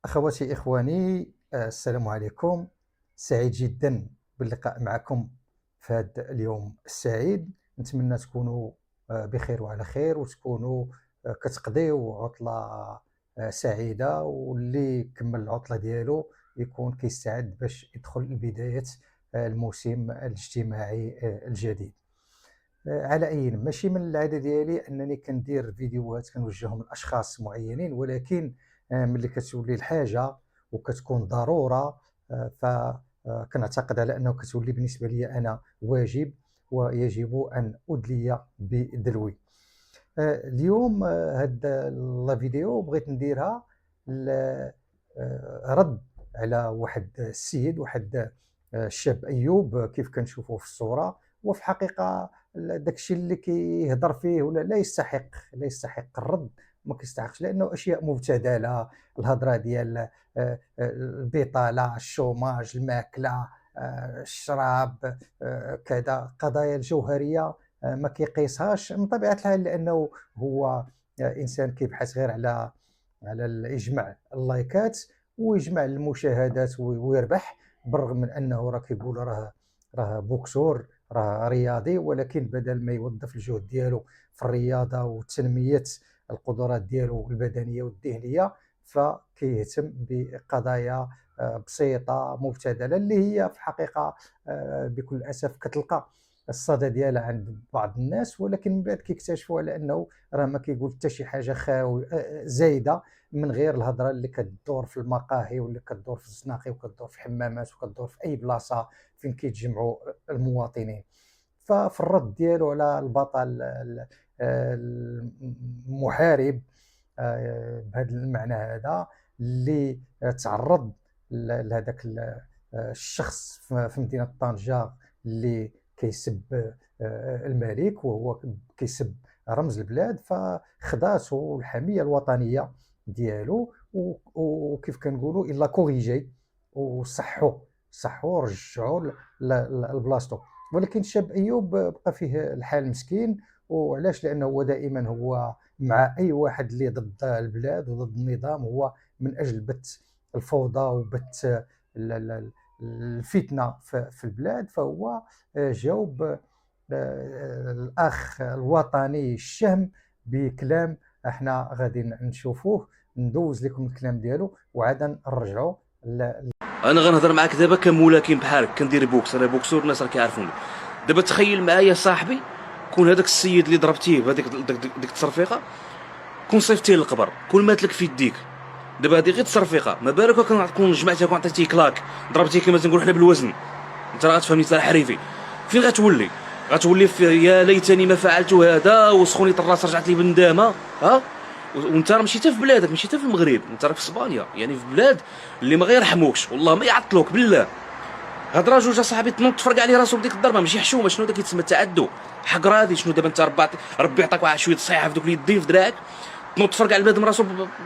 أخواتي إخواني، السلام عليكم. سعيد جدا باللقاء معكم في هذا اليوم السعيد. نتمنى تكونوا بخير وعلى خير، وتكونوا كتقضيو عطلة سعيدة، واللي كمل العطلة ديالو يكون كيستعد باش يدخل لبداية الموسم الاجتماعي الجديد. على أي ماشي من العادة ديالي أنني كندير فيديوهات كنوجههم لأشخاص معينين، ولكن ملي كتولي الحاجة وكتكون ضرورة، فكنعتقد على أنه كتولي بالنسبة لي أنا واجب، ويجب أن أدلي بدلوي. اليوم هاد لا فيديو بغيت نديرها رد على واحد السيد، واحد الشاب أيوب كيف كنشوفوه في الصورة. وفي الحقيقة داكشي اللي كيهضر فيه ولا لا يستحق الرد، ما كيستحقش، لانه اشياء مبتذله. الهضره ديال البطاله، الشوماج، الماكله، الشراب، كذا قضايا الجوهريه ما كيقيسهاش من طبيعه الحال، لانه هو انسان كيبحث غير على يجمع اللايكات ويجمع المشاهدات ويربح، بالرغم من انه راه كيقول راه بوكسور، راه رياضي، ولكن بدل ما يوظف الجهد ديالو في الرياضه وتنميه القدرات ديالو البدنيه والذهنيه، فكيهتم بقضايا بسيطه مبتذله، اللي هي في الحقيقه بكل اسف كتلقى الصدى ديالها عند بعض الناس، ولكن من بعد كيكتشفوا على انه راه ما كيقول حتى شي حاجه خاوي زايده، من غير الهضره اللي كتدور في المقاهي، واللي كتدور في الزناقي، وكتدور في حمامات، وكتدور في اي بلاصه فين كيتجمعوا المواطنين. ففي الرد ديالو على البطل المحارب بهذا المعنى هذا، اللي تعرض لهذاك الشخص في مدينة طنجة، اللي كيسب الملك، وهو كيسب رمز البلاد، فخداتو الحمية الوطنية ديالو، وكيف كنقولوا الا كوريجي وصحوا رجعوا لبلاصتو. ولكن الشاب ايوب بقى فيه الحال مسكين. وعلاش؟ لانه هو دائما هو مع اي واحد اللي ضد البلاد وضد النظام، هو من اجل بث الفوضى وبث الفتنه في البلاد. فهو جاوب الاخ الوطني الشهم بكلام احنا غادي نشوفوه، ندوز لكم الكلام ديالو وعادا نرجعوا. انا غنهضر معاك دابا كملاكم بحالك، كندير بوكس، انا بوكسور، الناس راه كيعرفوني. دابا تخيل معايا صاحبي، كون هذاك السيد اللي ضربتيه بهذيك ديك التصرفيقه، كون صيفتيه للقبر، كون مات لك في يديك. دابا هذه غير تصرفيقه، ما بالك كون جمعتها، كون عطيتيه كلاك، ضربتيه كما تنقولوا حنا بالوزن. انت راه غتفهمني صالح حريفي. فين غتولي في يا ليتني ما فعلت هذا، وسخوني الراس رجعت لي بالندامه. ها، وانت راه ماشي حتى في بلادك، ماشي حتى في المغرب، انت راك في اسبانيا، يعني في بلاد اللي ما غيرحموكش، والله ما يعطلوك بالله. هضره جوج اصاحبي تنوض تفرق عليه راسو بديك الضربه، ماشي حشومه، شنو داك يتسمى التعدو، حق رادي. شنو دابا انت ربي عطاك واحد شويه صيحه في دوك اليدين في دراعك، تنوض تفرق على البنادم راسو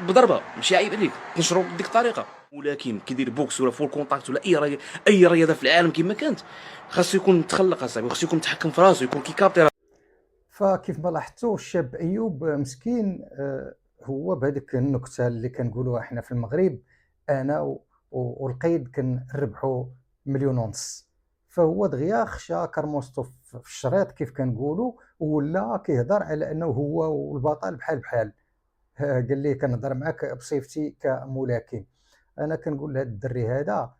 بضربه، ماشي عيب عليك تنشرو بديك الطريقه. ولكن كيدير بوكس ولا فول كونتاكت ولا اي رياضه في العالم كما كانت، خاصو يكون متخلق اصاحبي، خاصو يكون متحكم في راسو، يكون كيكابتي. فكيف ما لاحظتوا الشاب ايوب مسكين، هو بهذيك النكته اللي كنقولوها احنا في المغرب، انا والقيد كنربحوا مليون ونص. فهو دغيا خشى كرموستو في الشريط كيف كنقولوا، ولا كيهضر على انه هو والبطل بحال بحال. قال لي كنهضر معاك بصفتي كملاكم. انا كنقول لهذا الدري هذا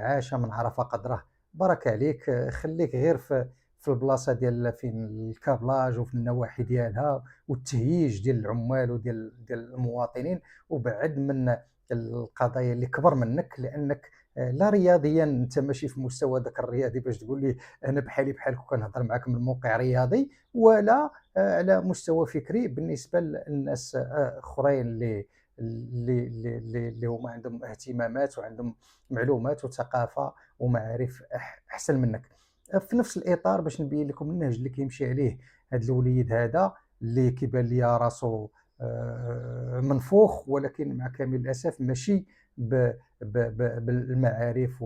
عاش من عرف قدره، بارك عليك، خليك غير في البلاصه ديال فين الكابلاج وفي النواحي ديالها والتهييج ديال العمال وديال المواطنين، وبعد من القضايا اللي كبر منك، لانك لا رياضيا انت ماشي في مستوى ذاك الرياضي باش تقول لي انا بحالي بحالك وكنهضر معاك من موقع رياضي، ولا على مستوى فكري بالنسبه للناس اخرين اللي هما عندهم اهتمامات وعندهم معلومات وثقافه ومعارف احسن منك. في نفس الاطار باش نبين لكم النهج اللي كيمشي عليه هذا الوليد هذا، اللي كيبان لي راسو منفوخ، ولكن مع كامل الاسف ماشي بالمعارف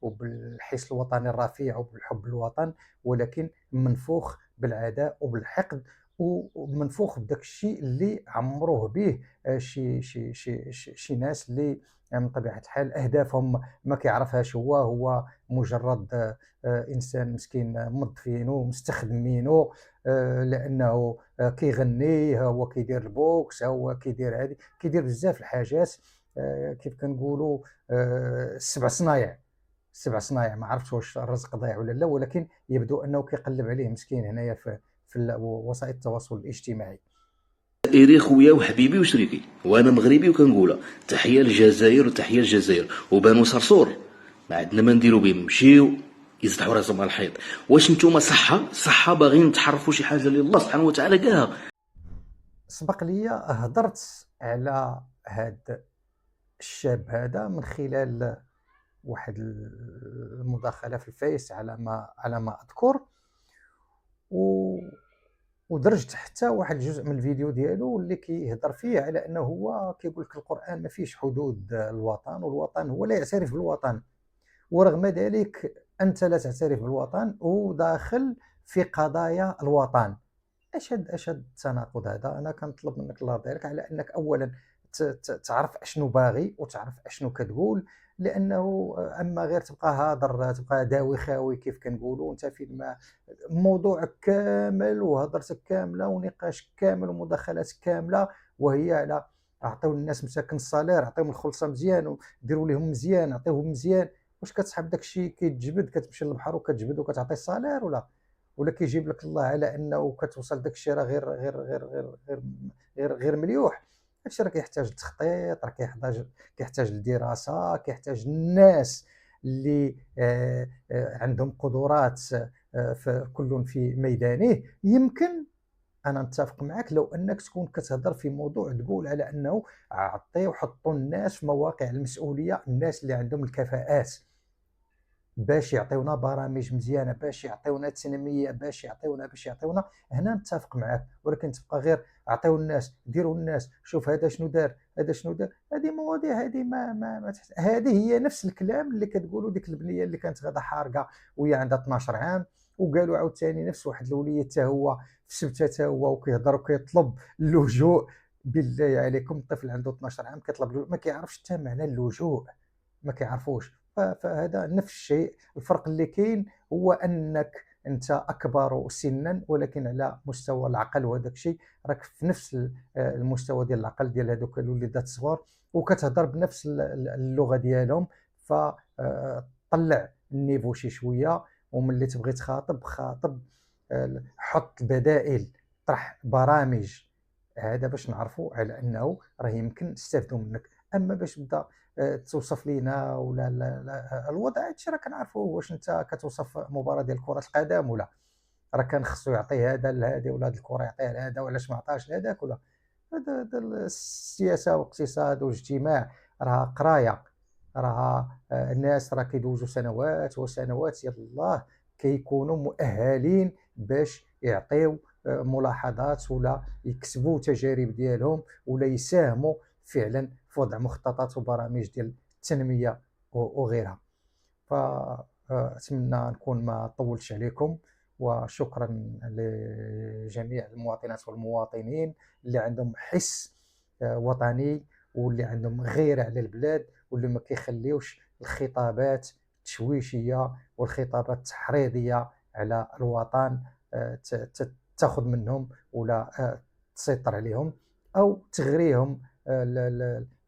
وبالحس الوطني الرفيع وبالحب الوطن، ولكن منفوخ بالعداء وبالحقد ومنفوخ بداك الشيء اللي عمروه به شي ناس اللي من طبيعة الحال أهدافهم ما كيعرفهاش هو مجرد إنسان مسكين موظفينو مستخدمينو، لأنه كيغني، ها هو كيدير البوكس، ها هو كيدير هادي، كيدير بزاف الحاجات، كيف كنقولوا السبع صنايع. السبع صنايع ما عرفتش واش الرزق ضايع ولا لا، ولكن يبدو أنه كيقلب عليه مسكين هنايا في وسائل التواصل الاجتماعي. جزائري خويا وحبيبي وشريكي، وانا مغربي وكنقولها تحيه للجزائر وتحيه للجزائر وبانو صرصور ما عندنا ما نديرو بهم، نمشيو يزدحوا راسهم على الحيط. واش نتوما صحه باغيين تحرفوا شي حاجه لله سبحانه وتعالى كاع؟ سبق لي هضرت على هاد الشاب هذا من خلال واحد المداخلة في الفيس على ما أذكر، و ودرجت حتى واحد الجزء من الفيديو ديالو اللي كيهضر فيه على انه هو كيقول لك القرآن ما فيش حدود الوطن، والوطن هو لا يعترف بالوطن، ورغم ذلك انت لا تعترف بالوطن وداخل في قضايا الوطن. اش هاد التناقض هذا؟ انا كنطلب منك الله يرضي عليك على انك اولا تعرف اشنو باغي وتعرف اشنو كتقول، لانه اما غير تبقى هادر، تبقى داوي خاوي كيف كنقولوا انت في موضوعك كامل وهضرتك كامله ونقاش كامل ومداخلات كامله وهي على اعطيو الناس مساكن الصالير، عطيهم الخلصه مزيان وديروا لهم مزيان، عطيوهم مزيان. واش كتسحب داك الشيء كيتجبد، كتمشي للبحر وكتجبد وكتعطي الصالير، ولا كيجيب لك الله على انه كتوصل داك الشيء راه غير مليوح؟ هادشي راه كيحتاج تخطيط، راه كيحتاج لدراسه، كيحتاج الناس اللي عندهم قدرات في كل في ميدانه. يمكن انا نتفق معك لو انك تكون كتهضر في موضوع تقول على انه عطيو حطوا الناس في مواقع المسؤوليه، الناس اللي عندهم الكفاءات باش يعطيونا برامج مزيانه، باش يعطيونا تنميه، باش يعطيونا هنا نتفق معاك. ولكن تبقى غير عطيو الناس، ديروا الناس، شوف هذا شنو دار، هذا شنو دار، هذه مواضيع، هذه هذه هي نفس الكلام اللي كتقولوا ديك البنيه اللي كانت غادا حارقه وهي عندها 12 عام، وقالوا عاوتاني نفس واحد الوليد حتى هو في سبته حتى هو وكيهضر وكيطلب اللجوء. بالله عليكم الطفل عنده 12 عام كيطلب اللجوء، ما كيعرفش حتى معنى اللجوء، ما كيعرفوش. فهذا نفس الشيء، الفرق اللي كاين هو انك انت اكبر سنا ولكن على مستوى العقل، وهذاك الشيء راك في نفس المستوى ديال العقل ديال هذوك الوليدات الصغار وكتهضر بنفس اللغه ديالهم. فطلع النيفو شي شويه، وملي تبغي تخاطب خاطب، حط بدائل، طرح برامج، هذا باش نعرفوا على انه راه يمكن نستافدوا منك. اما باش تبدا توصف لينا ولا لا الوضع، هادشي راه كنعرفوه. واش انت كتوصف مباراه ديال كره القدم، ولا راه كان خصو يعطي هذا لهادي ولا هاد الكره يعطيها لهذا، وعلاش ما عطاش لهذاك؟ ولا هذا السياسه والاقتصاد والاجتماع راه قرايه، راه الناس راه كيدوزوا سنوات وسنوات يلاه كيكونوا مؤهلين باش يعطيو ملاحظات ولا يكسبوا تجارب ديالهم ولا يساهموا فعلا في وضع مخططات وبرامج ديال التنميه وغيرها. فأتمنى نكون ما طولتش عليكم، وشكرا لجميع المواطنات والمواطنين اللي عندهم حس وطني واللي عندهم غيرة على البلاد واللي ما كيخليوش الخطابات التشويشية والخطابات التحريضية على الوطن تاخذ منهم ولا تسيطر عليهم أو تغريهم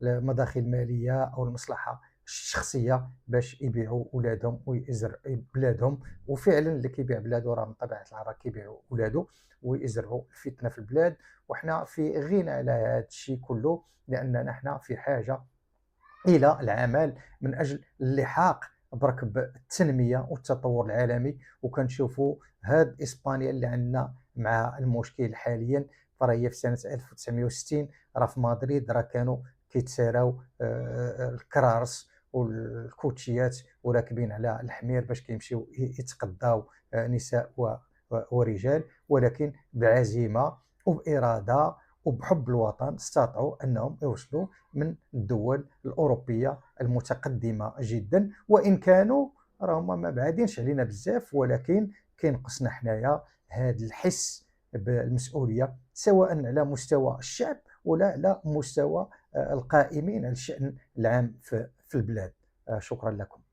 المداخل مالية أو المصلحة الشخصيه باش يبيعوا اولادهم ويزرعوا بلادهم. وفعلا اللي كيبيع بلادو راه من طبيعه الحال راه كيبيعوا اولادو ويزرعوا الفتنه في البلاد. وحنا في غنى على هذا الشيء كله، لاننا حنا في حاجه الى العمل من اجل اللحاق بركب التنميه والتطور العالمي. وكنشوفوا هاد اسبانيا اللي عندنا مع المشكل حاليا، فراهي في سنه 1960 راه في مدريد راه كانوا كيتساراو الكرارس والكوتشيات وراكبين على الحمير باش كيمشيو يتقداو نساء ورجال، ولكن بعزيمه وباراده وبحب الوطن استطاعوا انهم يوصلوا من الدول الاوروبيه المتقدمه جدا. وان كانوا راهم ما بعادينش علينا بزاف، ولكن كينقصنا حنايا هذا الحس بالمسؤولية، سواء على مستوى الشعب ولا على مستوى القائمين على الشأن العام في البلاد. شكرا لكم.